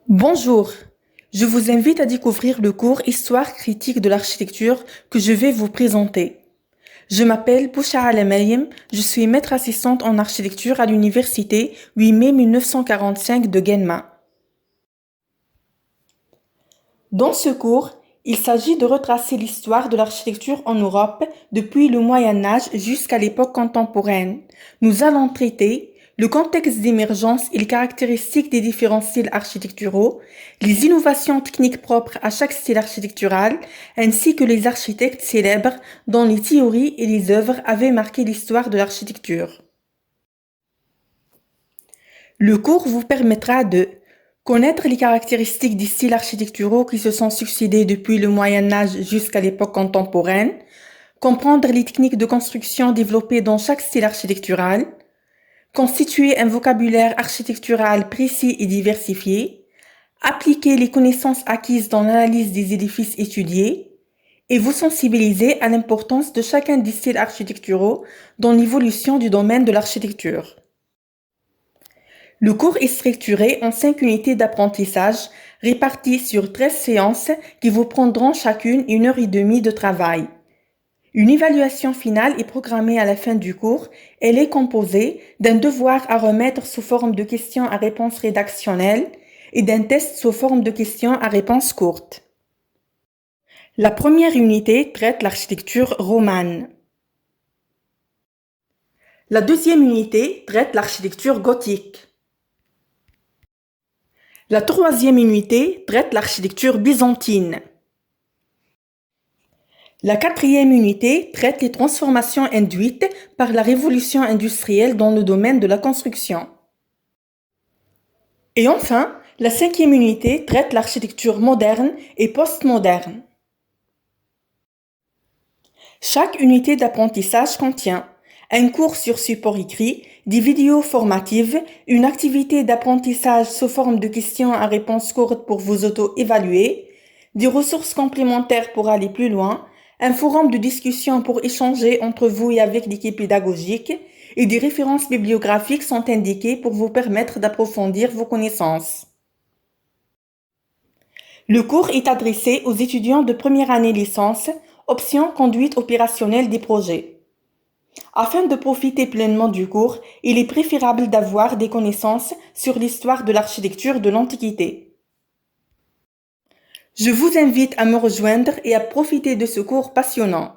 Bonjour, je vous invite à découvrir le cours Histoire critique de l'architecture que je vais vous présenter. Je m'appelle Bouchara Meriem, je suis maître assistante en architecture à l'université 8 mai 1945 de Guelma. Dans ce cours, il s'agit de retracer l'histoire de l'architecture en Europe depuis le Moyen Âge jusqu'à l'époque contemporaine. Nous allons traiter le contexte d'émergence et les caractéristiques des différents styles architecturaux, les innovations techniques propres à chaque style architectural, ainsi que les architectes célèbres dont les théories et les œuvres avaient marqué l'histoire de l'architecture. Le cours vous permettra de connaître les caractéristiques des styles architecturaux qui se sont succédés depuis le Moyen Âge jusqu'à l'époque contemporaine, comprendre les techniques de construction développées dans chaque style architectural, constituer un vocabulaire architectural précis et diversifié, appliquer les connaissances acquises dans l'analyse des édifices étudiés, et vous sensibiliser à l'importance de chacun des styles architecturaux dans l'évolution du domaine de l'architecture. Le cours est structuré en 5 unités d'apprentissage réparties sur 13 séances qui vous prendront chacune 1h30 de travail. Une évaluation finale est programmée à la fin du cours. Elle est composée d'un devoir à remettre sous forme de questions à réponse rédactionnelle et d'un test sous forme de questions à réponse courte. La première unité traite l'architecture romane. La deuxième unité traite l'architecture gothique. La troisième unité traite l'architecture byzantine. La quatrième unité traite les transformations induites par la révolution industrielle dans le domaine de la construction. Et enfin, la cinquième unité traite l'architecture moderne et postmoderne. Chaque unité d'apprentissage contient un cours sur support écrit, des vidéos formatives, une activité d'apprentissage sous forme de questions à réponse courte pour vous auto-évaluer, des ressources complémentaires pour aller plus loin, un forum de discussion pour échanger entre vous et avec l'équipe pédagogique, et des références bibliographiques sont indiquées pour vous permettre d'approfondir vos connaissances. Le cours est adressé aux étudiants de première année licence, option conduite opérationnelle des projets. Afin de profiter pleinement du cours, il est préférable d'avoir des connaissances sur l'histoire de l'architecture de l'Antiquité. Je vous invite à me rejoindre et à profiter de ce cours passionnant.